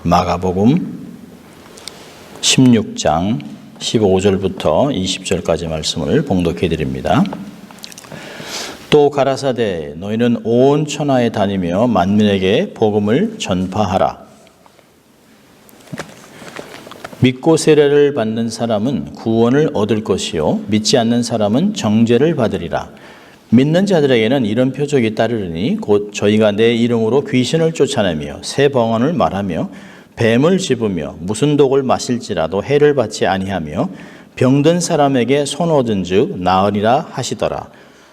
마가복음 16장 15절부터 20절까지 말씀을 봉독해 드립니다. 또 가라사대 너희는 온 천하에 다니며 만민에게 복음을 전파하라. 믿고 세례를 받는 사람은 구원을 얻을 것이요 믿지 않는 사람은 정죄를 받으리라. 믿는 자들에게는 이런 표적이 따르리니 곧 저희가 내 이름으로 귀신을 쫓아내며 새 방언을 말하며 뱀을 집으며 무슨 독을 마실지라도 해를 받지 아니하며 병든 사람에게 손 얻은 즉 나으리라 하시더라.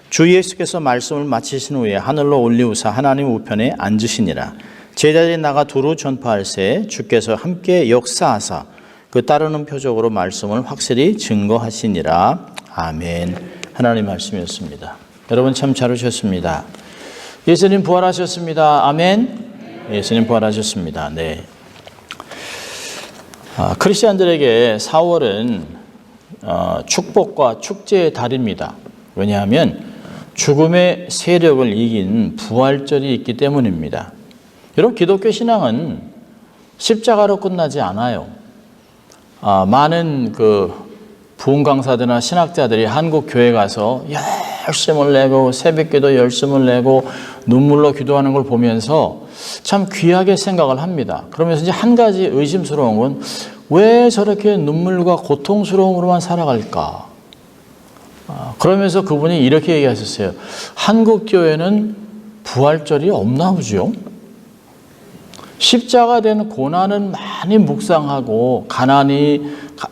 주 예수께서 말씀을 마치신 후에 하늘로 올리우사 하나님 우편에 앉으시니라. 제자들이 나가 두루 전파할새 주께서 함께 역사하사 그 따르는 표적으로 말씀을 확실히 증거하시니라. 아멘. 하나님 말씀이었습니다. 여러분 참 잘 오셨습니다. 예수님 부활하셨습니다. 아멘. 예수님 부활하셨습니다. 네. 크리스찬들에게 4월은 축복과 축제의 달입니다. 왜냐하면 죽음의 세력을 이긴 부활절이 있기 때문입니다. 여러분 기독교 신앙은 십자가로 끝나지 않아요. 많은 부흥 강사들이나 신학자들이 한국 교회 가서 열심을 내고 새벽기도 열심을 내고 눈물로 기도하는 걸 보면서 참 귀하게 생각을 합니다. 그러면서 이제 한 가지 의심스러운 건 왜 저렇게 눈물과 고통스러움으로만 살아갈까? 그러면서 그분이 이렇게 얘기하셨어요. 한국 교회는 부활절이 없나 보죠? 십자가 된 고난은 많이 묵상하고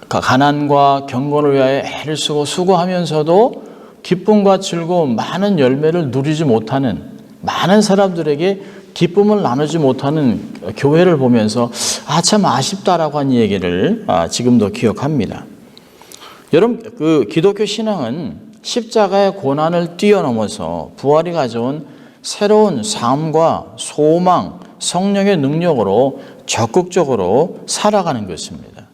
가난과 경건을 위하여 애를 쓰고 수고하면서도 기쁨과 즐거움, 많은 열매를 누리지 못하는 많은 사람들에게 기쁨을 나누지 못하는 교회를 보면서 참 아쉽다라고 한 얘기를 지금도 기억합니다. 여러분 기독교 신앙은 십자가의 고난을 뛰어넘어서 부활이 가져온 새로운 삶과 소망, 성령의 능력으로 적극적으로 살아가는 것입니다.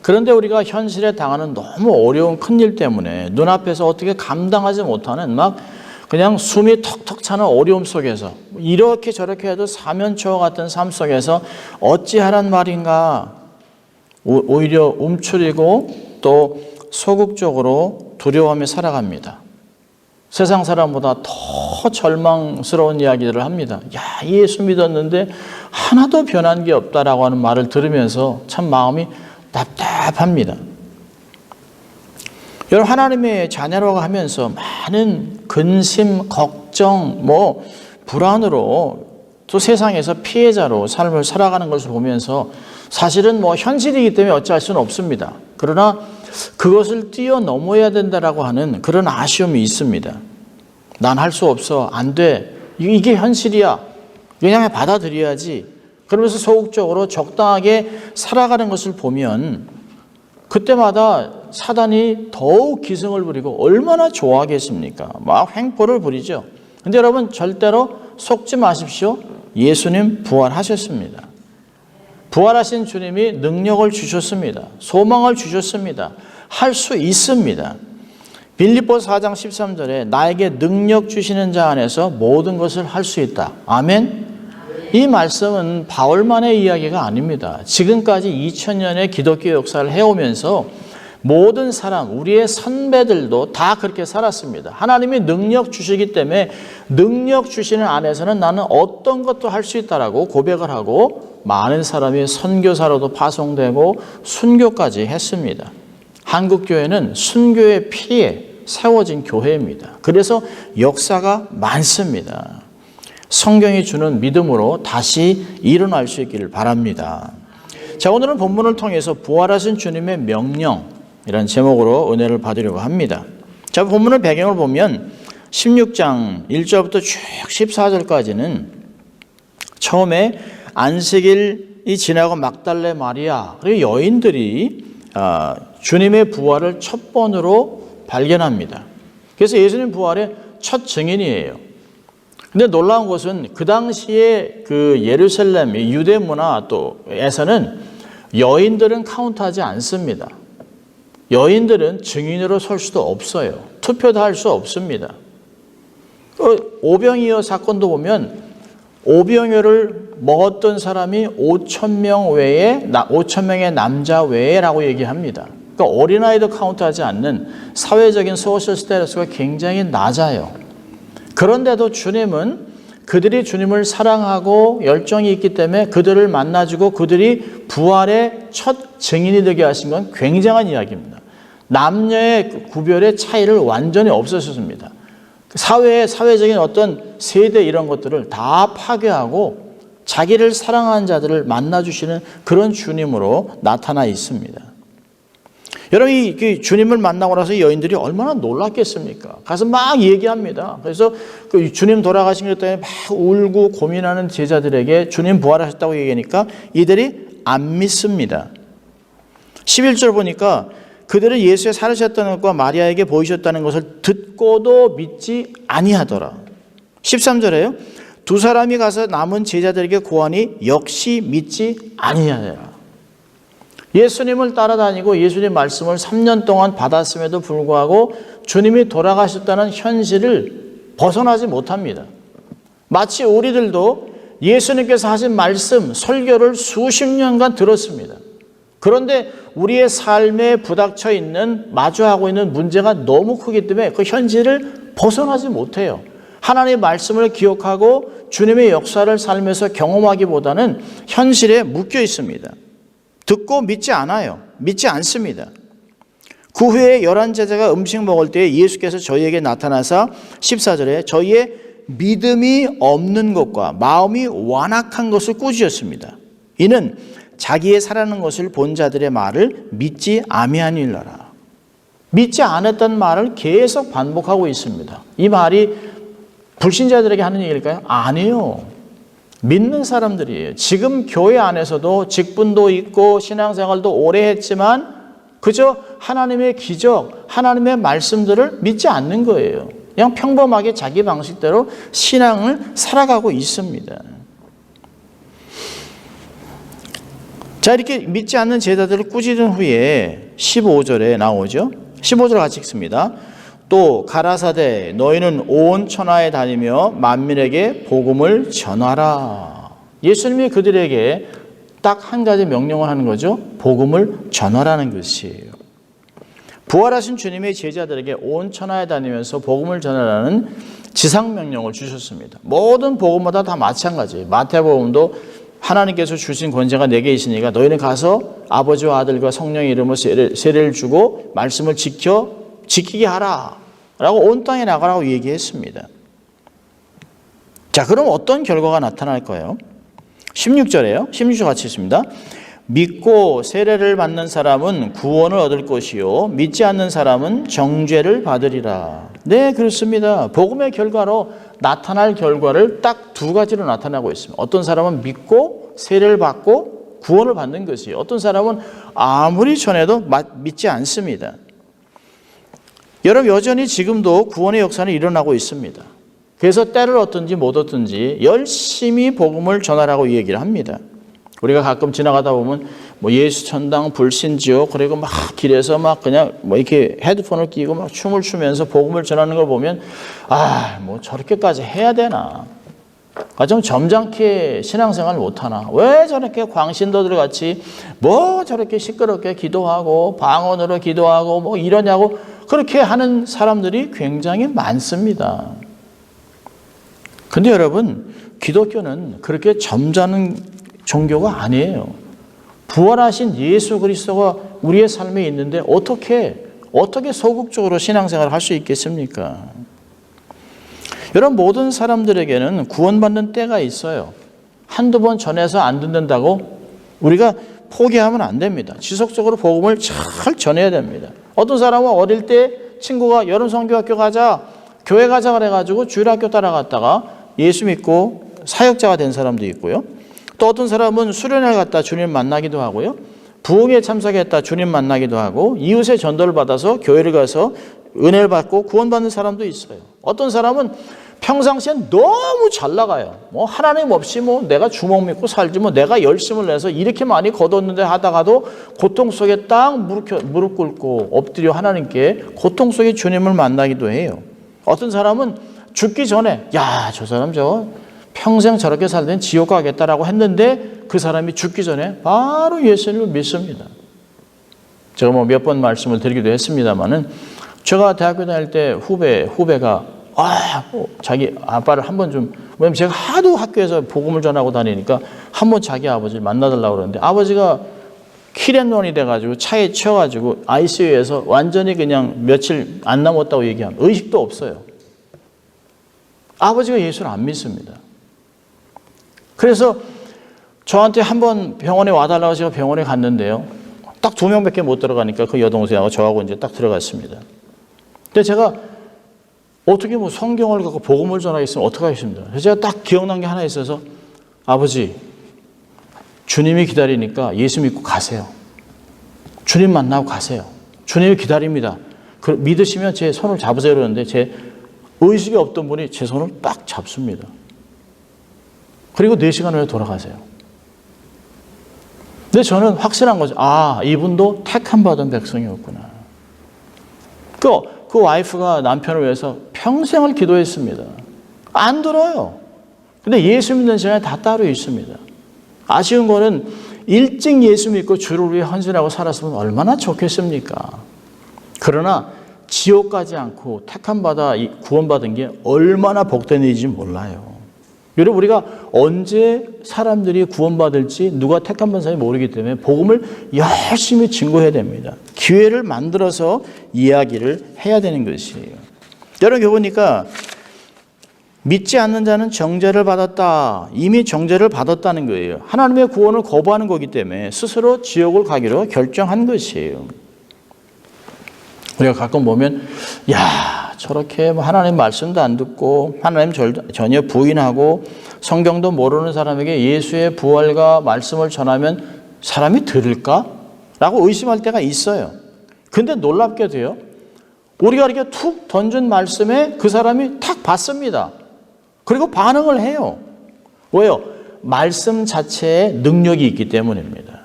그런데 우리가 현실에 당하는 너무 어려운 큰일 때문에 눈앞에서 어떻게 감당하지 못하는 그냥 숨이 턱턱 차는 어려움 속에서 이렇게 저렇게 해도 사면초와 같은 삶 속에서 어찌하란 말인가 오히려 움츠리고 또 소극적으로 두려워하며 살아갑니다. 세상 사람보다 더 절망스러운 이야기들을 합니다. 예수 믿었는데 하나도 변한 게 없다라고 하는 말을 들으면서 참 마음이 답답합니다. 여러분 하나님의 자녀라고 하면서 많은 근심, 걱정, 불안으로 또 세상에서 피해자로 삶을 살아가는 것을 보면서 사실은 현실이기 때문에 어찌할 수는 없습니다. 그러나 그것을 뛰어넘어야 된다라고 하는 그런 아쉬움이 있습니다. 난 할 수 없어, 안 돼, 이게 현실이야, 그냥 받아들여야지. 그러면서 소극적으로 적당하게 살아가는 것을 보면 그때마다 사단이 더욱 기승을 부리고 얼마나 좋아하겠습니까? 횡포를 부리죠. 근데 여러분 절대로 속지 마십시오. 예수님 부활하셨습니다. 부활하신 주님이 능력을 주셨습니다. 소망을 주셨습니다. 할 수 있습니다. 빌립보서 4장 13절에 나에게 능력 주시는 자 안에서 모든 것을 할 수 있다. 아멘. 이 말씀은 바울만의 이야기가 아닙니다. 지금까지 2000년의 기독교 역사를 해오면서 모든 사람, 우리의 선배들도 다 그렇게 살았습니다. 하나님이 능력 주시기 때문에 능력 주시는 안에서는 나는 어떤 것도 할 수 있다라고 고백을 하고 많은 사람이 선교사로도 파송되고 순교까지 했습니다. 한국교회는 순교의 피에 세워진 교회입니다. 그래서 역사가 많습니다. 성경이 주는 믿음으로 다시 일어날 수 있기를 바랍니다. 자, 오늘은 본문을 통해서 부활하신 주님의 명령이라는 제목으로 은혜를 받으려고 합니다. 자, 본문의 배경을 보면 16장 1절부터 쭉 14절까지는 처음에 안식일이 지나고 막달레 마리아 그리고 여인들이 주님의 부활을 첫 번으로 발견합니다. 그래서 예수님 부활의 첫 증인이에요. 근데 놀라운 것은 그 당시에 예루살렘 유대 문화에서는 여인들은 카운트하지 않습니다. 여인들은 증인으로 설 수도 없어요. 투표도 할 수 없습니다. 오병이어 사건도 보면 오병이어를 먹었던 사람이 5,000명 외에 5,000명의 남자 외에라고 얘기합니다. 그러니까 어린아이도 카운트하지 않는 사회적인 소셜 스테이터스가 굉장히 낮아요. 그런데도 주님은 그들이 주님을 사랑하고 열정이 있기 때문에 그들을 만나주고 그들이 부활의 첫 증인이 되게 하신 건 굉장한 이야기입니다. 남녀의 구별의 차이를 완전히 없애셨습니다. 사회적인 어떤 세대 이런 것들을 다 파괴하고 자기를 사랑하는 자들을 만나주시는 그런 주님으로 나타나 있습니다. 여러분, 이 주님을 만나고 나서 여인들이 얼마나 놀랐겠습니까? 가서 막 얘기합니다. 그래서 그 주님 돌아가신 것 때문에 막 울고 고민하는 제자들에게 주님 부활하셨다고 얘기하니까 이들이 안 믿습니다. 11절 보니까 그들은 예수의 살으셨다는 것과 마리아에게 보이셨다는 것을 듣고도 믿지 아니하더라. 13절에요. 두 사람이 가서 남은 제자들에게 고하니 역시 믿지 아니하더라. 예수님을 따라다니고 예수님 말씀을 3년 동안 받았음에도 불구하고 주님이 돌아가셨다는 현실을 벗어나지 못합니다. 마치 우리들도 예수님께서 하신 말씀, 설교를 수십 년간 들었습니다. 그런데 우리의 삶에 부닥쳐 있는, 마주하고 있는 문제가 너무 크기 때문에 그 현실을 벗어나지 못해요. 하나님의 말씀을 기억하고 주님의 역사를 삶에서 경험하기보다는 현실에 묶여 있습니다. 듣고 믿지 않아요. 믿지 않습니다. 그 후에 11제자가 음식 먹을 때 예수께서 저희에게 나타나사 14절에 저희의 믿음이 없는 것과 마음이 완악한 것을 꾸짖었습니다. 이는 자기의 살아난 것을 본 자들의 말을 믿지 아니하니라. 믿지 않았던 말을 계속 반복하고 있습니다. 이 말이 불신자들에게 하는 얘기일까요? 아니에요. 믿는 사람들이에요. 지금 교회 안에서도 직분도 있고 신앙생활도 오래 했지만 그저 하나님의 기적, 하나님의 말씀들을 믿지 않는 거예요. 그냥 평범하게 자기 방식대로 신앙을 살아가고 있습니다. 자, 이렇게 믿지 않는 제자들을 꾸짖은 후에 15절에 나오죠. 15절 같이 읽습니다. 또 가라사대 너희는 온 천하에 다니며 만민에게 복음을 전하라. 예수님이 그들에게 딱 한 가지 명령을 하는 거죠. 복음을 전하라는 것이에요. 부활하신 주님의 제자들에게 온 천하에 다니면서 복음을 전하라는 지상명령을 주셨습니다. 모든 복음마다 다 마찬가지예요. 마태복음도 하나님께서 주신 권세가 내게 있으니까 너희는 가서 아버지와 아들과 성령의 이름으로 세례를 주고 말씀을 지키게 하라 라고 온 땅에 나가라고 얘기했습니다. 자, 그럼 어떤 결과가 나타날까요? 16절에요. 16절 같이 있습니다. 믿고 세례를 받는 사람은 구원을 얻을 것이요 믿지 않는 사람은 정죄를 받으리라. 네, 그렇습니다. 복음의 결과로 나타날 결과를 딱 두 가지로 나타나고 있습니다. 어떤 사람은 믿고 세례를 받고 구원을 받는 것이요, 어떤 사람은 아무리 전해도 믿지 않습니다. 여러분, 여전히 지금도 구원의 역사는 일어나고 있습니다. 그래서 때를 얻든지 못 얻든지 열심히 복음을 전하라고 얘기를 합니다. 우리가 가끔 지나가다 보면 뭐 예수 천당 불신지요, 그리고 막 길에서 막 그냥 뭐 이렇게 헤드폰을 끼고 막 춤을 추면서 복음을 전하는 걸 보면 뭐 저렇게까지 해야 되나? 좀 점잖게 신앙생활 못하나? 왜 저렇게 광신도들 같이 뭐 저렇게 시끄럽게 기도하고 방언으로 기도하고 뭐 이러냐고 그렇게 하는 사람들이 굉장히 많습니다. 근데 여러분, 기독교는 그렇게 점잖은 종교가 아니에요. 부활하신 예수 그리스도가 우리의 삶에 있는데 어떻게 소극적으로 신앙생활을 할 수 있겠습니까? 여러분, 모든 사람들에게는 구원받는 때가 있어요. 한두 번 전해서 안 듣는다고 우리가 포기하면 안 됩니다. 지속적으로 복음을 잘 전해야 됩니다. 어떤 사람은 어릴 때 친구가 여름 성교학교 가자, 교회 가자 그래가지고 주일학교 따라갔다가 예수 믿고 사역자가 된 사람도 있고요. 또 어떤 사람은 수련회 갔다 주님 만나기도 하고요. 부흥에 참석했다 주님 만나기도 하고 이웃의 전도를 받아서 교회를 가서 은혜를 받고 구원받는 사람도 있어요. 어떤 사람은 평상시엔 너무 잘 나가요. 뭐 하나님 없이 뭐 내가 주먹 믿고 살지 뭐 내가 열심을 내서 이렇게 많이 거뒀는데 하다가도 고통 속에 딱 무릎 꿇고 엎드려 하나님께 고통 속에 주님을 만나기도 해요. 어떤 사람은 죽기 전에 저 사람 평생 저렇게 살면 지옥 가겠다라고 했는데 그 사람이 죽기 전에 바로 예수님을 믿습니다. 제가 뭐 몇 번 말씀을 드리기도 했습니다만은 제가 대학교 다닐 때 후배가 자기 아빠를 한번 좀, 왜냐면 제가 하도 학교에서 복음을 전하고 다니니까 한번 자기 아버지를 만나달라고 그러는데 아버지가 킬앤런이 돼가지고 차에 치여가지고 ICU에서 완전히 그냥 며칠 안 남았다고 얘기합니다. 의식도 없어요. 아버지가 예수를 안 믿습니다. 그래서 저한테 한번 병원에 와달라고 제가 병원에 갔는데요. 딱 2명밖에 못 들어가니까 그 여동생하고 저하고 이제 딱 들어갔습니다. 근데 제가 어떻게 뭐 성경을 갖고 복음을 전하겠으면 어떡하겠습니까? 그래서 제가 딱 기억난 게 하나 있어서 아버지, 주님이 기다리니까 예수 믿고 가세요. 주님 만나고 가세요. 주님이 기다립니다. 믿으시면 제 손을 잡으세요 그러는데 제 의식이 없던 분이 제 손을 딱 잡습니다. 그리고 4시간 후에 돌아가세요. 근데 저는 확신한 거죠. 이분도 택함 받은 백성이었구나. 그 와이프가 남편을 위해서 평생을 기도했습니다. 안 들어요. 근데 예수 믿는 시간이 다 따로 있습니다. 아쉬운 거는 일찍 예수 믿고 주를 위해 헌신하고 살았으면 얼마나 좋겠습니까? 그러나 지옥 가지 않고 택함 받아 구원받은 게 얼마나 복된 일인지 몰라요. 여러분, 우리가 언제 사람들이 구원받을지 누가 택함 받은 사람이 모르기 때문에 복음을 열심히 증거해야 됩니다. 기회를 만들어서 이야기를 해야 되는 것이에요. 여러분, 보니까 믿지 않는 자는 정죄를 받았다. 이미 정죄를 받았다는 거예요. 하나님의 구원을 거부하는 거기 때문에 스스로 지옥을 가기로 결정한 것이에요. 우리가 가끔 보면 저렇게 하나님 말씀도 안 듣고 하나님 전혀 부인하고 성경도 모르는 사람에게 예수의 부활과 말씀을 전하면 사람이 들을까? 라고 의심할 때가 있어요. 근데 놀랍게도요, 우리가 이렇게 툭 던진 말씀에 그 사람이 탁 받습니다. 그리고 반응을 해요. 왜요? 말씀 자체에 능력이 있기 때문입니다.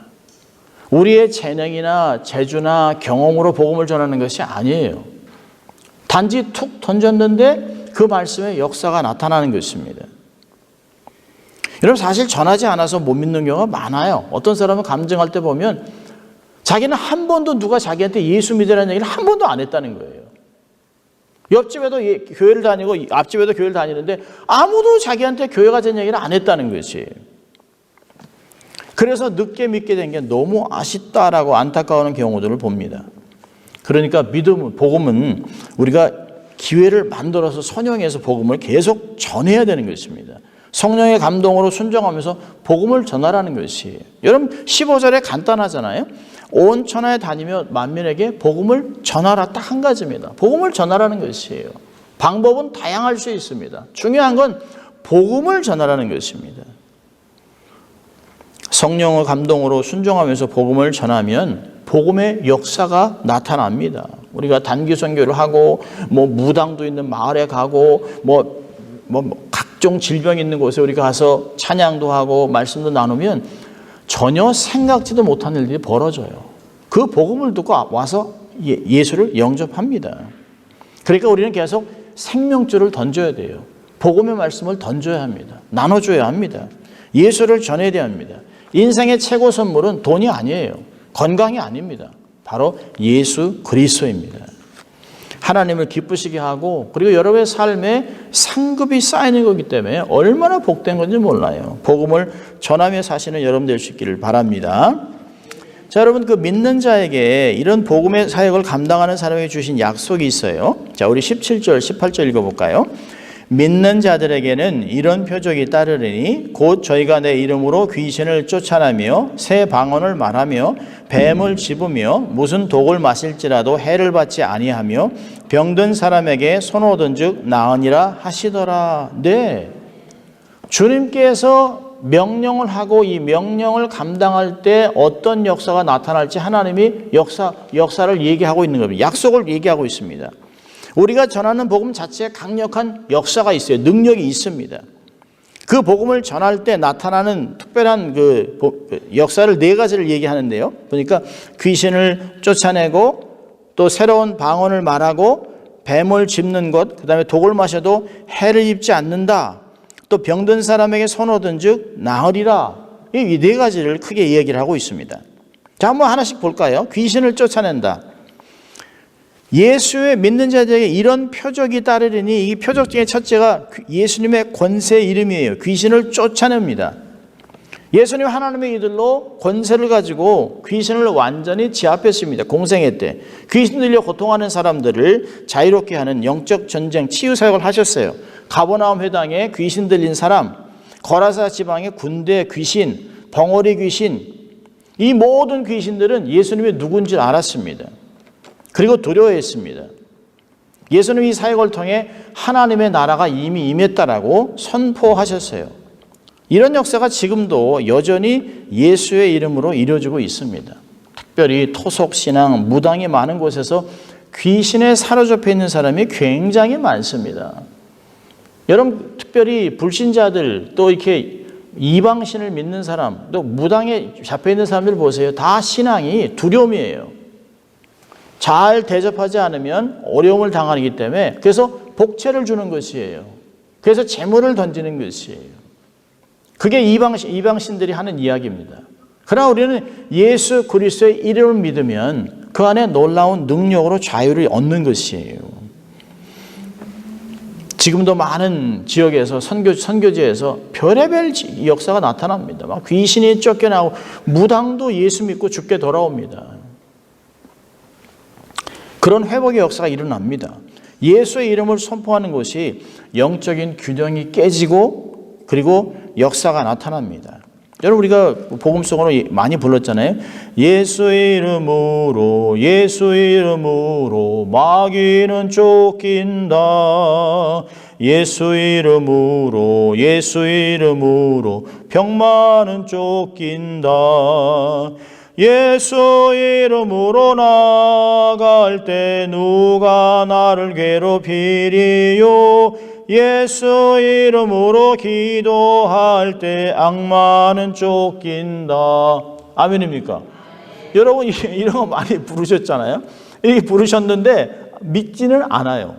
우리의 재능이나 재주나 경험으로 복음을 전하는 것이 아니에요. 단지 툭 던졌는데 그 말씀에 역사가 나타나는 것입니다. 여러분, 사실 전하지 않아서 못 믿는 경우가 많아요. 어떤 사람은 감정할 때 보면 자기는 한 번도 누가 자기한테 예수 믿으라는 얘기를 한 번도 안 했다는 거예요. 옆집에도 교회를 다니고 앞집에도 교회를 다니는데 아무도 자기한테 교회 가자는 얘기를 안 했다는 것이. 그래서 늦게 믿게 된 게 너무 아쉽다라고 안타까워하는 경우들을 봅니다. 그러니까 복음은 우리가 기회를 만들어서 선용해서 복음을 계속 전해야 되는 것입니다. 성령의 감동으로 순종하면서 복음을 전하라는 것이에요. 여러분, 15절에 간단하잖아요. 온 천하에 다니며 만민에게 복음을 전하라, 딱 한 가지입니다. 복음을 전하라는 것이에요. 방법은 다양할 수 있습니다. 중요한 건 복음을 전하라는 것입니다. 성령의 감동으로 순종하면서 복음을 전하면 복음의 역사가 나타납니다. 우리가 단기 선교를 하고 무당도 있는 마을에 가고 각종 질병이 있는 곳에 우리가 가서 찬양도 하고 말씀도 나누면 전혀 생각지도 못한 일들이 벌어져요. 그 복음을 듣고 와서 예수를 영접합니다. 그러니까 우리는 계속 생명줄을 던져야 돼요. 복음의 말씀을 던져야 합니다. 나눠줘야 합니다. 예수를 전해야 합니다. 인생의 최고 선물은 돈이 아니에요. 건강이 아닙니다. 바로 예수 그리스도입니다. 하나님을 기쁘시게 하고 그리고 여러분의 삶에 상급이 쌓이는 거기 때문에 얼마나 복된 건지 몰라요. 복음을 전하며 사시는 여러분 될 수 있기를 바랍니다. 자, 여러분, 그 믿는 자에게 이런 복음의 사역을 감당하는 사람에게 주신 약속이 있어요. 자, 우리 17절, 18절 읽어볼까요? 믿는 자들에게는 이런 표적이 따르리니 곧 저희가 내 이름으로 귀신을 쫓아내며 새 방언을 말하며 뱀을 집으며 무슨 독을 마실지라도 해를 받지 아니하며 병든 사람에게 손 오든즉 나으니라 하시더라. 네, 주님께서 명령을 하고 이 명령을 감당할 때 어떤 역사가 나타날지 하나님이 역사를 얘기하고 있는 겁니다. 약속을 얘기하고 있습니다. 우리가 전하는 복음 자체에 강력한 역사가 있어요. 능력이 있습니다. 그 복음을 전할 때 나타나는 특별한 그 역사를 4가지를 얘기하는데요. 보니까 귀신을 쫓아내고 또 새로운 방언을 말하고 뱀을 짚는 것, 그 다음에 독을 마셔도 해를 입지 않는다. 또 병든 사람에게 손 얻은 즉 나으리라. 이 네 가지를 크게 이야기를 하고 있습니다. 자, 한번 하나씩 볼까요? 귀신을 쫓아낸다. 예수의 믿는 자들에게 이런 표적이 따르리니 이 표적 중에 첫째가 예수님의 권세 이름이에요. 귀신을 쫓아냅니다. 예수님 하나님의 이들로 권세를 가지고 귀신을 완전히 제압했습니다. 공생애 때 귀신 들려 고통하는 사람들을 자유롭게 하는 영적 전쟁 치유 사역을 하셨어요. 가버나움 회당에 귀신 들린 사람, 거라사 지방의 군대 귀신, 벙어리 귀신, 이 모든 귀신들은 예수님이 누군지 알았습니다. 그리고 두려워했습니다. 예수님이 이 사역을 통해 하나님의 나라가 이미 임했다라고 선포하셨어요. 이런 역사가 지금도 여전히 예수의 이름으로 이루어지고 있습니다. 특별히 토속신앙, 무당이 많은 곳에서 귀신에 사로잡혀 있는 사람이 굉장히 많습니다. 여러분, 특별히 불신자들, 또 이렇게 이방신을 믿는 사람, 또 무당에 잡혀 있는 사람들 보세요. 다 신앙이 두려움이에요. 잘 대접하지 않으면 어려움을 당하기 때문에, 그래서 복채를 주는 것이에요. 그래서 재물을 던지는 것이에요. 그게 이방신들이 하는 이야기입니다. 그러나 우리는 예수 그리스도의 이름을 믿으면 그 안에 놀라운 능력으로 자유를 얻는 것이에요. 지금도 많은 지역에서 선교지에서 별의별 역사가 나타납니다. 막 귀신이 쫓겨나고 무당도 예수 믿고 죽게 돌아옵니다. 그런 회복의 역사가 일어납니다. 예수의 이름을 선포하는 것이 영적인 균형이 깨지고 그리고 역사가 나타납니다. 여러분, 우리가 복음송으로 많이 불렀잖아요. 예수의 이름으로 예수의 이름으로 마귀는 쫓긴다. 예수의 이름으로 예수의 이름으로 병만은 쫓긴다. 예수 이름으로 나갈 때 누가 나를 괴롭히리요. 예수 이름으로 기도할 때 악마는 쫓긴다. 아멘입니까? 여러분, 이런 거 많이 부르셨잖아요. 이렇게 부르셨는데 믿지는 않아요.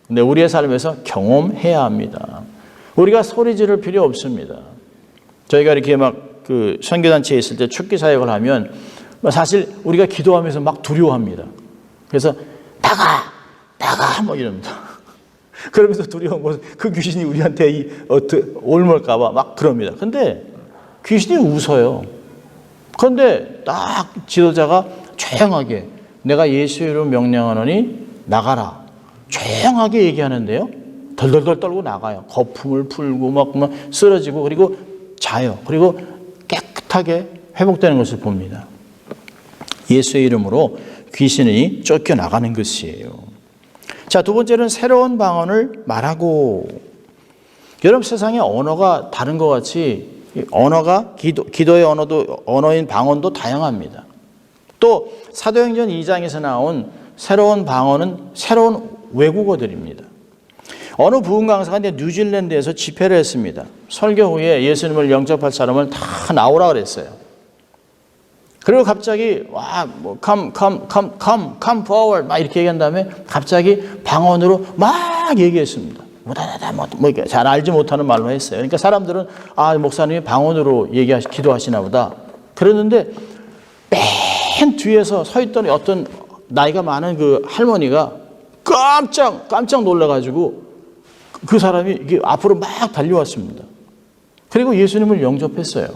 근데 우리의 삶에서 경험해야 합니다. 우리가 소리 지를 필요 없습니다. 저희가 이렇게 막 그 선교단체에 있을 때 축기 사역을 하면 사실 우리가 기도하면서 막 두려워합니다. 그래서 나가 뭐 이럽니다. 그러면서 두려운 것은 그 귀신이 우리한테 옮을까봐 막 그럽니다. 근데 귀신이 웃어요. 그런데 딱 지도자가 조용하게 내가 예수 이름 명령하노니 나가라. 조용하게 얘기하는데요. 덜덜덜 떨고 나가요. 거품을 풀고 막 쓰러지고 그리고 자요. 그리고 깨끗하게 회복되는 것을 봅니다. 예수의 이름으로 귀신이 쫓겨나가는 것이에요. 자, 두 번째는 새로운 방언을 말하고. 여러분, 세상에 언어가 다른 것 같이 언어가 기도의 언어인 방언도 다양합니다. 또 사도행전 2장에서 나온 새로운 방언은 새로운 외국어들입니다. 어느 부흥 강사가 뉴질랜드에서 집회를 했습니다. 설교 후에 예수님을 영접할 사람을 다 나오라 그랬어요. 그리고 갑자기 come forward 막 이렇게 얘기한 다음에 갑자기 방언으로 막 얘기했습니다. 뭐 이렇게 잘 알지 못하는 말로 했어요. 그러니까 사람들은 목사님이 방언으로 기도하시나 보다. 그랬는데 맨 뒤에서 서 있던 어떤 나이가 많은 그 할머니가 깜짝 놀라가지고 그 사람이 이게 앞으로 막 달려왔습니다. 그리고 예수님을 영접했어요.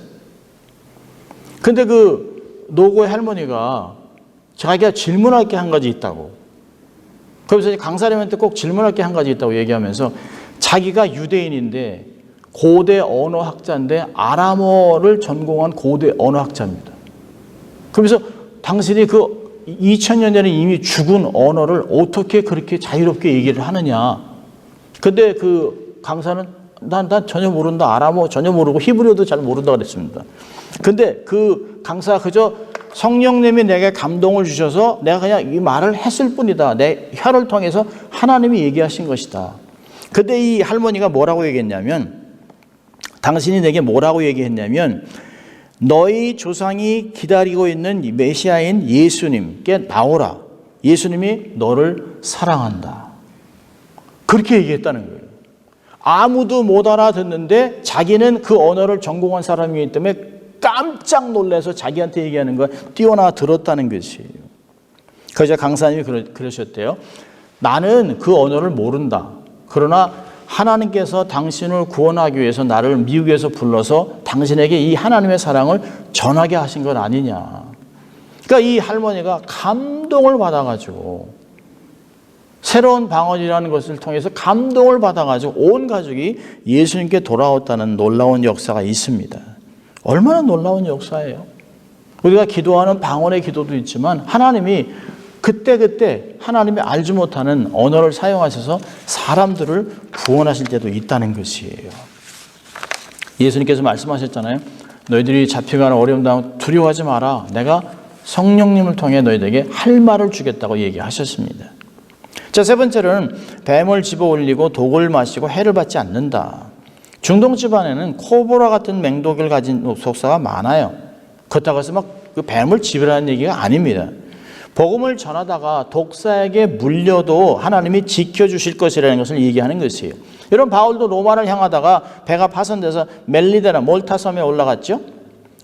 근데 그 노고의 할머니가 자기가 질문할 게 한 가지 있다고. 그래서 강사님한테 꼭 질문할 게 한 가지 있다고 얘기하면서 자기가 유대인인데 고대 언어학자인데 아람어를 전공한 고대 언어학자입니다. 그러면서 당신이 그 2000년 전에 이미 죽은 언어를 어떻게 그렇게 자유롭게 얘기를 하느냐. 근데 그 강사는 난 전혀 모른다. 아람어 전혀 모르고 히브리어도 잘 모른다 그랬습니다. 근데 그 강사가 그저 성령님이 내게 감동을 주셔서 내가 그냥 이 말을 했을 뿐이다. 내 혀를 통해서 하나님이 얘기하신 것이다. 근데 이 할머니가 뭐라고 얘기했냐면, 당신이 내게 뭐라고 얘기했냐면, 너희 조상이 기다리고 있는 메시아인 예수님께 나오라. 예수님이 너를 사랑한다. 그렇게 얘기했다는 거예요. 아무도 못 알아듣는데 자기는 그 언어를 전공한 사람이기 때문에 깜짝 놀라서 자기한테 얘기하는 걸 뛰어나와 들었다는 것이에요. 그래서 강사님이 그러셨대요. 나는 그 언어를 모른다. 그러나 하나님께서 당신을 구원하기 위해서 나를 미국에서 불러서 당신에게 이 하나님의 사랑을 전하게 하신 것 아니냐. 그러니까 이 할머니가 감동을 받아가지고 새로운 방언이라는 것을 통해서 감동을 받아가지고 온 가족이 예수님께 돌아왔다는 놀라운 역사가 있습니다. 얼마나 놀라운 역사예요. 우리가 기도하는 방언의 기도도 있지만 하나님이 그때그때 하나님이 알지 못하는 언어를 사용하셔서 사람들을 구원하실 때도 있다는 것이에요. 예수님께서 말씀하셨잖아요. 너희들이 잡혀가는 어려움 당하면 두려워하지 마라. 내가 성령님을 통해 너희들에게 할 말을 주겠다고 얘기하셨습니다. 자, 세 번째로는 뱀을 집어 올리고 독을 마시고 해를 받지 않는다. 중동 집안에는 코브라 같은 맹독을 가진 속사가 많아요. 그렇다고 해서 막 그 뱀을 집으라는 얘기가 아닙니다. 복음을 전하다가 독사에게 물려도 하나님이 지켜주실 것이라는 것을 얘기하는 것이에요. 여러분, 바울도 로마를 향하다가 배가 파손돼서 멜리데나 몰타 섬에 올라갔죠.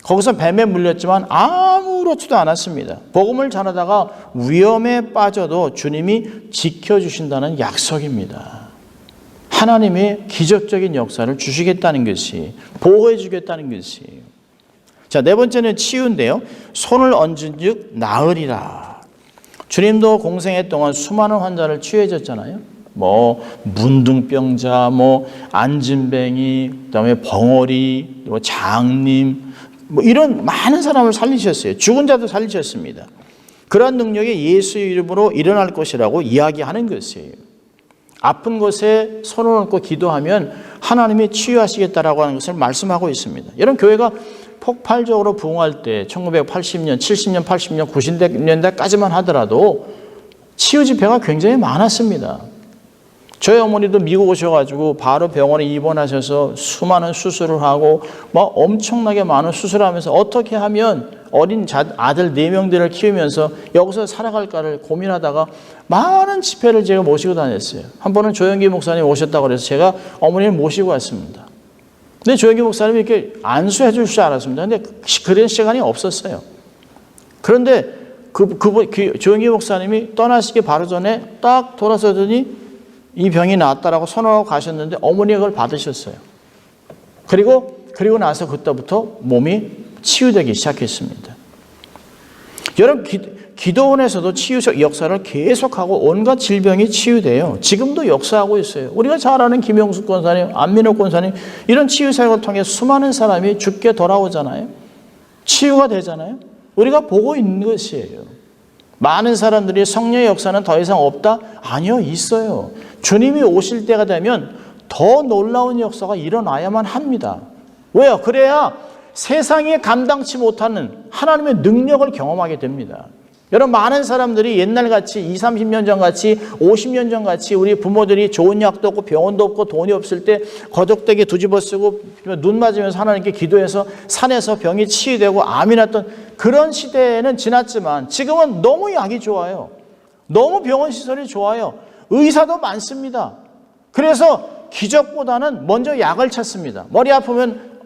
거기서 뱀에 물렸지만 아무렇지도 않았습니다. 복음을 전하다가 위험에 빠져도 주님이 지켜주신다는 약속입니다. 하나님의 기적적인 역사를 주시겠다는 것이, 보호해 주겠다는 것이에요. 자, 네 번째는 치유인데요. 손을 얹은 즉 나으리라. 주님도 공생애 동안 수많은 환자를 치유해 줬잖아요. 뭐 문둥병자, 뭐 안진뱅이, 그다음에 벙어리, 뭐 장님, 뭐 이런 많은 사람을 살리셨어요. 죽은 자도 살리셨습니다. 그러한 능력이 예수의 이름으로 일어날 것이라고 이야기하는 것이에요. 아픈 곳에 손을 얹고 기도하면 하나님이 치유하시겠다라고 하는 것을 말씀하고 있습니다. 여러분, 교회가 폭발적으로 부흥할 때 1980년, 70년, 80년, 90년대까지만 하더라도 치유 집회가 굉장히 많았습니다. 저희 어머니도 미국 오셔가지고 바로 병원에 입원하셔서 수많은 수술을 하고 막 엄청나게 많은 수술하면서 어떻게 하면 어린 아들 4명들을 키우면서 여기서 살아갈까를 고민하다가 많은 집회를 제가 모시고 다녔어요. 한 번은 조영기 목사님 오셨다고 그래서 제가 어머니를 모시고 왔습니다. 근데 조영기 목사님이 이렇게 안수해 줄 줄 알았습니다. 근데 그런 시간이 없었어요. 그런데 조영기 목사님이 떠나시기 바로 전에 딱 돌아서더니 이 병이 나았다라고 선언하고 가셨는데 어머니가 그걸 받으셨어요. 그리고 나서 그때부터 몸이 치유되기 시작했습니다. 여러분, 기도원에서도 치유적 역사를 계속하고 온갖 질병이 치유돼요. 지금도 역사하고 있어요. 우리가 잘 아는 김영숙 권사님, 안민옥 권사님, 이런 치유 사역을 통해 수많은 사람이 죽게 돌아오잖아요. 치유가 되잖아요. 우리가 보고 있는 것이에요. 많은 사람들이 성령의 역사는 더 이상 없다? 아니요, 있어요. 주님이 오실 때가 되면 더 놀라운 역사가 일어나야만 합니다. 왜요? 그래야 세상이 감당치 못하는 하나님의 능력을 경험하게 됩니다. 여러분, 많은 사람들이 옛날같이 20, 30년 전같이 50년 전같이 우리 부모들이 좋은 약도 없고 병원도 없고 돈이 없을 때 거적대기 뒤집어 쓰고 눈 맞으면서 하나님께 기도해서 산에서 병이 치유되고 암이 났던 그런 시대는 지났지만 지금은 너무 약이 좋아요. 너무 병원 시설이 좋아요. 의사도 많습니다. 그래서 기적보다는 먼저 약을 찾습니다. 머리 아프면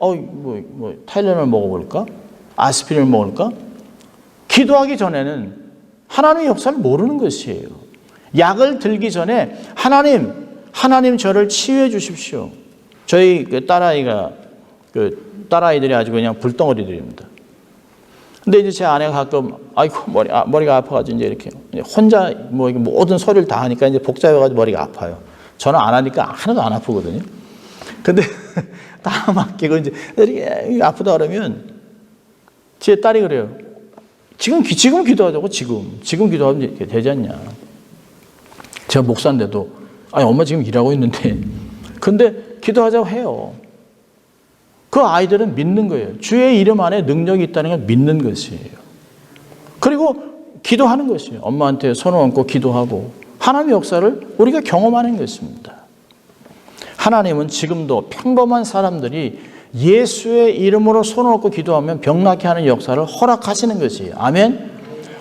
타일런을 먹어볼까? 아스피린을 먹을까? 기도하기 전에는 하나님의 역사를 모르는 것이에요. 약을 들기 전에 하나님 저를 치유해 주십시오. 저희 딸아이들이 아주 그냥 불덩어리들입니다. 근데 이제 제 아내가 가끔 머리가 아파가지고 이제 이렇게 혼자 모든 소리를 다 하니까 이제 복잡해가지고 머리가 아파요. 저는 안 하니까 하나도 안 아프거든요. 근데 다 맡기고 이제 이렇게 아프다 그러면 제 딸이 그래요. 지금 기도하자고 지금 기도하면 이렇게 되지 않냐. 제가 목사인데도 엄마 지금 일하고 있는데 근데 기도하자고 해요. 그 아이들은 믿는 거예요. 주의 이름 안에 능력이 있다는 걸 믿는 것이에요. 그리고 기도하는 것이에요. 엄마한테 손을 얹고 기도하고 하나님의 역사를 우리가 경험하는 것입니다. 하나님은 지금도 평범한 사람들이 예수의 이름으로 손을 얹고 기도하면 병나게 하는 역사를 허락하시는 것이에요. 아멘.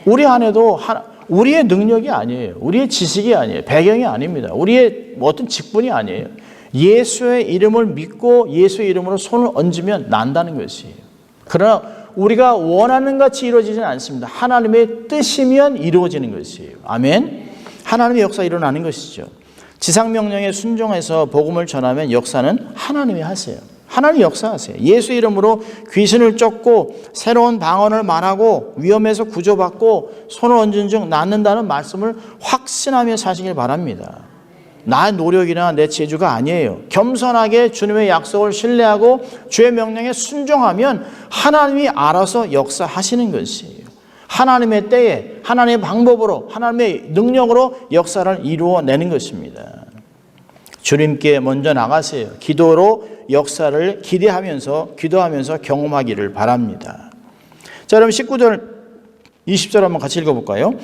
우리 안에도 우리의 능력이 아니에요. 우리의 지식이 아니에요. 배경이 아닙니다. 우리의 어떤 직분이 아니에요. 예수의 이름을 믿고 예수의 이름으로 손을 얹으면 난다는 것이에요. 그러나 우리가 원하는 같이 이루어지지는 않습니다. 하나님의 뜻이면 이루어지는 것이에요. 아멘. 하나님의 역사 일어나는 것이죠. 지상명령에 순종해서 복음을 전하면 역사는 하나님이 하세요. 하나님 역사하세요. 예수 이름으로 귀신을 쫓고 새로운 방언을 말하고 위험에서 구조받고 손을 얹은 즉 낫는다는 말씀을 확신하며 사시길 바랍니다. 나의 노력이나 내 재주가 아니에요. 겸손하게 주님의 약속을 신뢰하고 주의 명령에 순종하면 하나님이 알아서 역사하시는 것이에요. 하나님의 때에 하나님의 방법으로 하나님의 능력으로 역사를 이루어내는 것입니다. 주님께 먼저 나가세요. 기도로 역사를 기도하면서 경험하기를 바랍니다. 자, 그럼 19절 20절 한번 같이 읽어볼까요?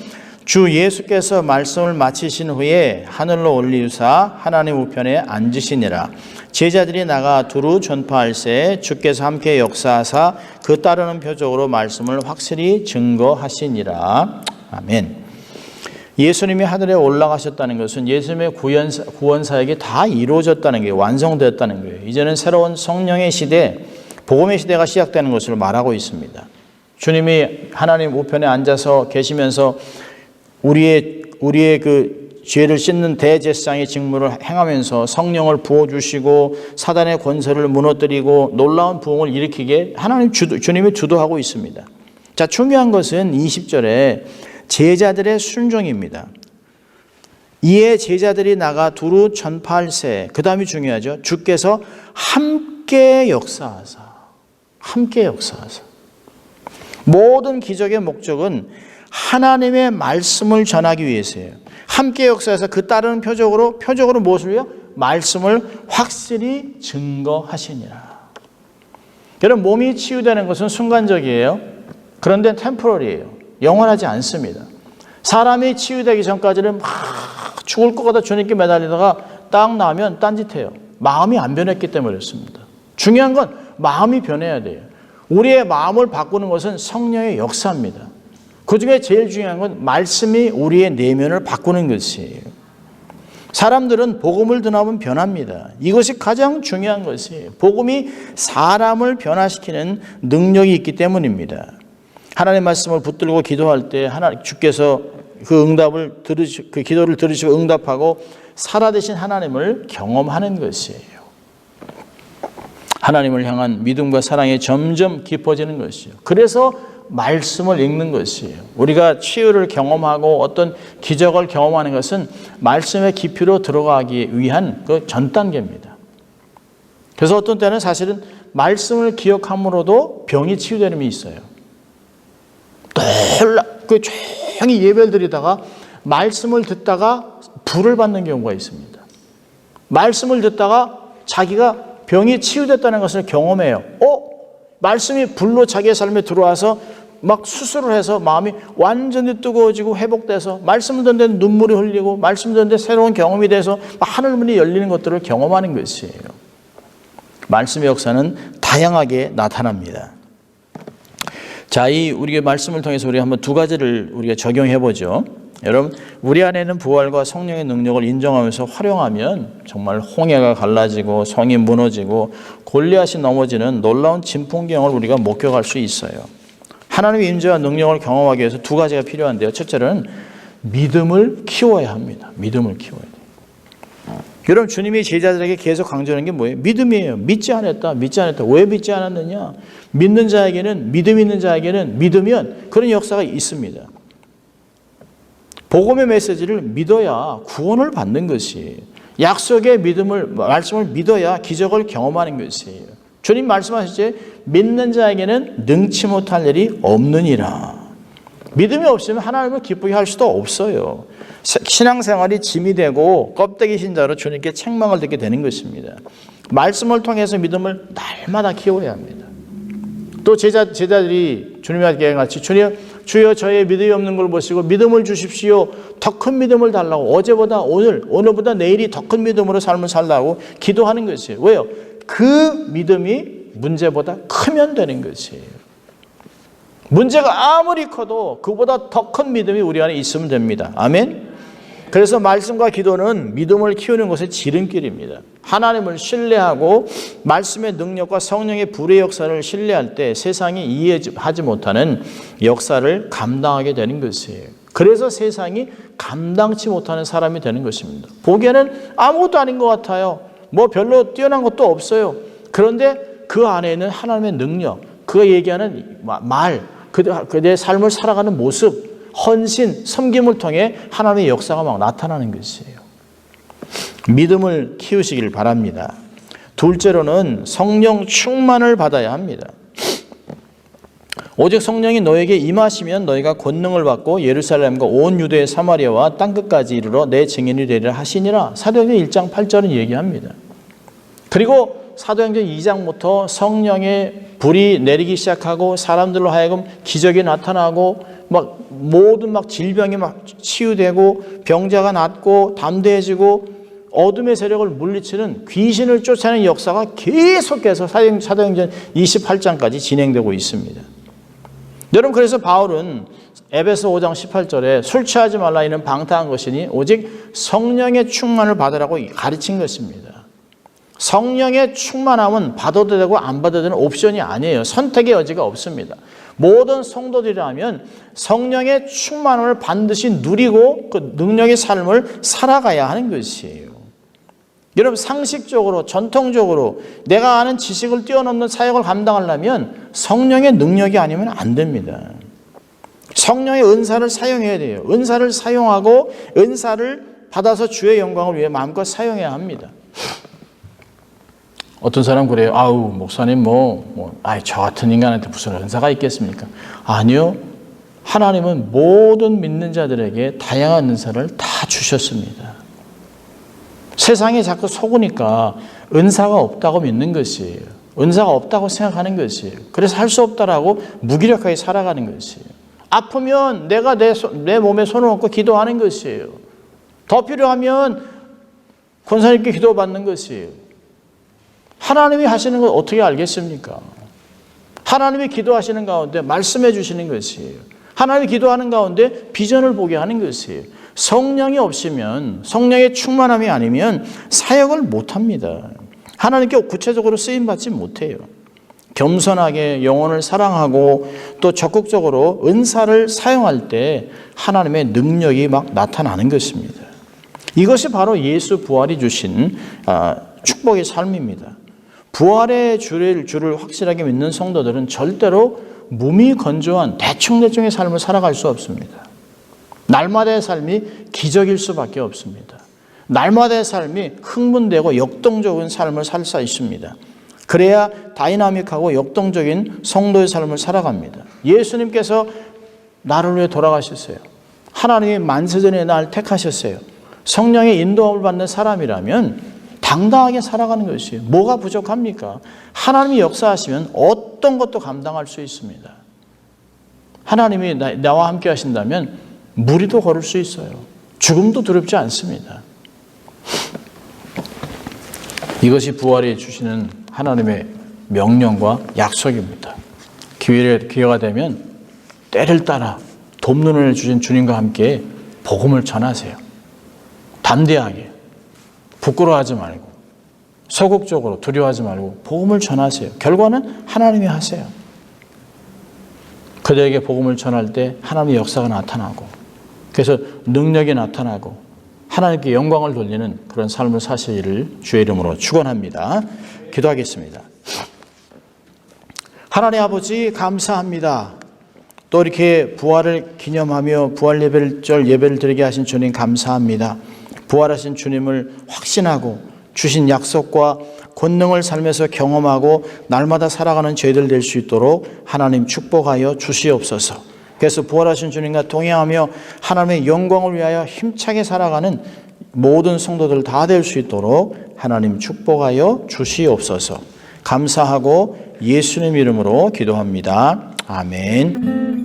주 예수께서 말씀을 마치신 후에 하늘로 올리우사 하나님 우편에 앉으시니라. 제자들이 나가 두루 전파할새 주께서 함께 역사하사 그 따르는 표적으로 말씀을 확실히 증거하시니라. 아멘. 예수님이 하늘에 올라가셨다는 것은 예수님의 구원사역이 다 이루어졌다는 게 완성되었다는 거예요. 이제는 새로운 성령의 시대, 복음의 시대가 시작되는 것을 말하고 있습니다. 주님이 하나님 우편에 앉아서 계시면서 우리의 그 죄를 씻는 대제사장의 직무를 행하면서 성령을 부어주시고 사단의 권세를 무너뜨리고 놀라운 부흥을 일으키게 주님이 주도하고 있습니다. 자, 중요한 것은 20절에 제자들의 순종입니다. 이에 제자들이 나가 두루 전파할새. 그 다음이 중요하죠. 주께서 함께 역사하사. 모든 기적의 목적은 하나님의 말씀을 전하기 위해서예요. 함께 역사해서 그 따르는 표적으로 무엇을요? 말씀을 확실히 증거하시니라. 여러분, 몸이 치유되는 것은 순간적이에요. 그런데 템포러리예요. 영원하지 않습니다. 사람이 치유되기 전까지는 막 죽을 것 같아 주님께 매달리다가 딱 나면 딴짓해요. 마음이 안 변했기 때문에 그렇습니다. 중요한 건 마음이 변해야 돼요. 우리의 마음을 바꾸는 것은 성령의 역사입니다. 그중에 제일 중요한 건 말씀이 우리의 내면을 바꾸는 것이에요. 사람들은 복음을 듣나면 변합니다. 이것이 가장 중요한 것이에요. 복음이 사람을 변화시키는 능력이 있기 때문입니다. 하나님의 말씀을 붙들고 기도할 때 주께서 그 기도를 들으시고 응답하고 살아계신 하나님을 경험하는 것이에요. 하나님을 향한 믿음과 사랑이 점점 깊어지는 것이에요. 그래서 말씀을 읽는 것이에요. 우리가 치유를 경험하고 어떤 기적을 경험하는 것은 말씀의 깊이로 들어가기 위한 그 전 단계입니다. 그래서 어떤 때는 사실은 말씀을 기억함으로도 병이 치유되는 게 있어요. 조용히 예배를 드리다가 말씀을 듣다가 불을 받는 경우가 있습니다. 말씀을 듣다가 자기가 병이 치유됐다는 것을 경험해요. 말씀이 불로 자기의 삶에 들어와서 막 수술을 해서 마음이 완전히 뜨거워지고 회복돼서 말씀을 듣는데 눈물이 흘리고 말씀을 듣는데 새로운 경험이 돼서 하늘문이 열리는 것들을 경험하는 것이에요. 말씀의 역사는 다양하게 나타납니다. 자, 우리의 말씀을 통해서 우리 한번 두 가지를 우리가 적용해 보죠. 여러분, 우리 안에는 부활과 성령의 능력을 인정하면서 활용하면 정말 홍해가 갈라지고 성이 무너지고 골리앗이 넘어지는 놀라운 진풍경을 우리가 목격할 수 있어요. 하나님의 임재와 능력을 경험하기 위해서 두 가지가 필요한데요. 첫째는 믿음을 키워야 합니다. 믿음을 키워야 돼요. 여러분, 주님이 제자들에게 계속 강조하는 게 뭐예요? 믿음이에요. 믿지 않았다. 왜 믿지 않았느냐? 믿는 자에게는, 믿음 있는 자에게는 믿으면 그런 역사가 있습니다. 복음의 메시지를 믿어야 구원을 받는 것이에요. 약속의 말씀을 믿어야 기적을 경험하는 것이에요. 주님 말씀하셨지, 믿는 자에게는 능치 못할 일이 없느니라. 믿음이 없으면 하나님을 기쁘게 할 수도 없어요. 신앙생활이 짐이 되고 껍데기 신자로 주님께 책망을 듣게 되는 것입니다. 말씀을 통해서 믿음을 날마다 키워야 합니다. 또 제자들이 주님에게 같이 주여 저의 믿음이 없는 걸 보시고 믿음을 주십시오. 더 큰 믿음을 달라고 어제보다 오늘보다 내일이 더 큰 믿음으로 삶을 살라고 기도하는 것이에요. 왜요? 그 믿음이 문제보다 크면 되는 것이에요. 문제가 아무리 커도 그보다 더 큰 믿음이 우리 안에 있으면 됩니다. 아멘. 그래서 말씀과 기도는 믿음을 키우는 것의 지름길입니다. 하나님을 신뢰하고 말씀의 능력과 성령의 불의 역사를 신뢰할 때 세상이 이해하지 못하는 역사를 감당하게 되는 것이에요. 그래서 세상이 감당치 못하는 사람이 되는 것입니다. 보기에는 아무것도 아닌 것 같아요. 뭐 별로 뛰어난 것도 없어요. 그런데 그 안에는 하나님의 능력, 그가 얘기하는 말, 그의 삶을 살아가는 모습, 헌신, 섬김을 통해 하나님의 역사가 막 나타나는 것이에요. 믿음을 키우시길 바랍니다. 둘째로는 성령 충만을 받아야 합니다. 오직 성령이 너에게 임하시면 너희가 권능을 받고 예루살렘과 온 유대의 사마리아와 땅끝까지 이르러 내 증인이 되리라 하시니라. 사도행전 1장 8절은 얘기합니다. 그리고 사도행전 2장부터 성령의 불이 내리기 시작하고 사람들로 하여금 기적이 나타나고 막 모든 질병이 치유되고 병자가 낫고 담대해지고 어둠의 세력을 물리치는 귀신을 쫓아내는 역사가 계속해서 사도행전 28장까지 진행되고 있습니다. 여러분, 그래서 바울은 에베소 5장 18절에 술 취하지 말라 이는 방탕한 것이니 오직 성령의 충만을 받으라고 가르친 것입니다. 성령의 충만함은 받아도 되고 안 받아도 되는 옵션이 아니에요. 선택의 여지가 없습니다. 모든 성도들이라면 성령의 충만함을 반드시 누리고 그 능력의 삶을 살아가야 하는 것이에요. 여러분, 상식적으로 전통적으로 내가 아는 지식을 뛰어넘는 사역을 감당하려면 성령의 능력이 아니면 안 됩니다. 성령의 은사를 사용해야 돼요. 은사를 사용하고 은사를 받아서 주의 영광을 위해 마음껏 사용해야 합니다. 어떤 사람 그래요. 아우, 목사님 저 같은 인간한테 무슨 은사가 있겠습니까? 아니요. 하나님은 모든 믿는 자들에게 다양한 은사를 다 주셨습니다. 세상이 자꾸 속으니까 은사가 없다고 믿는 것이에요. 은사가 없다고 생각하는 것이에요. 그래서 할 수 없다라고 무기력하게 살아가는 것이에요. 아프면 내가 내 몸에 손을 얹고 기도하는 것이에요. 더 필요하면 권사님께 기도받는 것이에요. 하나님이 하시는 걸 어떻게 알겠습니까? 하나님이 기도하시는 가운데 말씀해 주시는 것이에요. 하나님이 기도하는 가운데 비전을 보게 하는 것이에요. 성령이 없으면, 성령의 충만함이 아니면 사역을 못합니다. 하나님께 구체적으로 쓰임받지 못해요. 겸손하게 영혼을 사랑하고 또 적극적으로 은사를 사용할 때 하나님의 능력이 막 나타나는 것입니다. 이것이 바로 예수 부활이 주신 축복의 삶입니다. 부활의 주를 확실하게 믿는 성도들은 절대로 무미건조한 대충대충의 삶을 살아갈 수 없습니다. 날마다의 삶이 기적일 수밖에 없습니다. 날마다의 삶이 흥분되고 역동적인 삶을 살 수 있습니다. 그래야 다이나믹하고 역동적인 성도의 삶을 살아갑니다. 예수님께서 나를 위해 돌아가셨어요. 하나님이 만세전에 날 택하셨어요. 성령의 인도함을 받는 사람이라면 당당하게 살아가는 것이에요. 뭐가 부족합니까? 하나님이 역사하시면 어떤 것도 감당할 수 있습니다. 하나님이 나와 함께 하신다면 무리도 걸을 수 있어요. 죽음도 두렵지 않습니다. 이것이 부활이 주시는 하나님의 명령과 약속입니다. 기회가 되면 때를 따라 돕눈을 주신 주님과 함께 복음을 전하세요. 담대하게, 부끄러워하지 말고, 소극적으로 두려워하지 말고 복음을 전하세요. 결과는 하나님이 하세요. 그들에게 복음을 전할 때 하나님의 역사가 나타나고, 그래서 능력이 나타나고 하나님께 영광을 돌리는 그런 삶을 사시기를 주의 이름으로 축원합니다. 기도하겠습니다. 하나님 아버지, 감사합니다. 또 이렇게 부활을 기념하며 부활 예배를 드리게 하신 주님 감사합니다. 부활하신 주님을 확신하고 주신 약속과 권능을 삶에서 경험하고 날마다 살아가는 저희들 될 수 있도록 하나님 축복하여 주시옵소서. 그래서 부활하신 주님과 동행하며 하나님의 영광을 위하여 힘차게 살아가는 모든 성도들 다 될 수 있도록 하나님 축복하여 주시옵소서. 감사하고 예수님 이름으로 기도합니다. 아멘.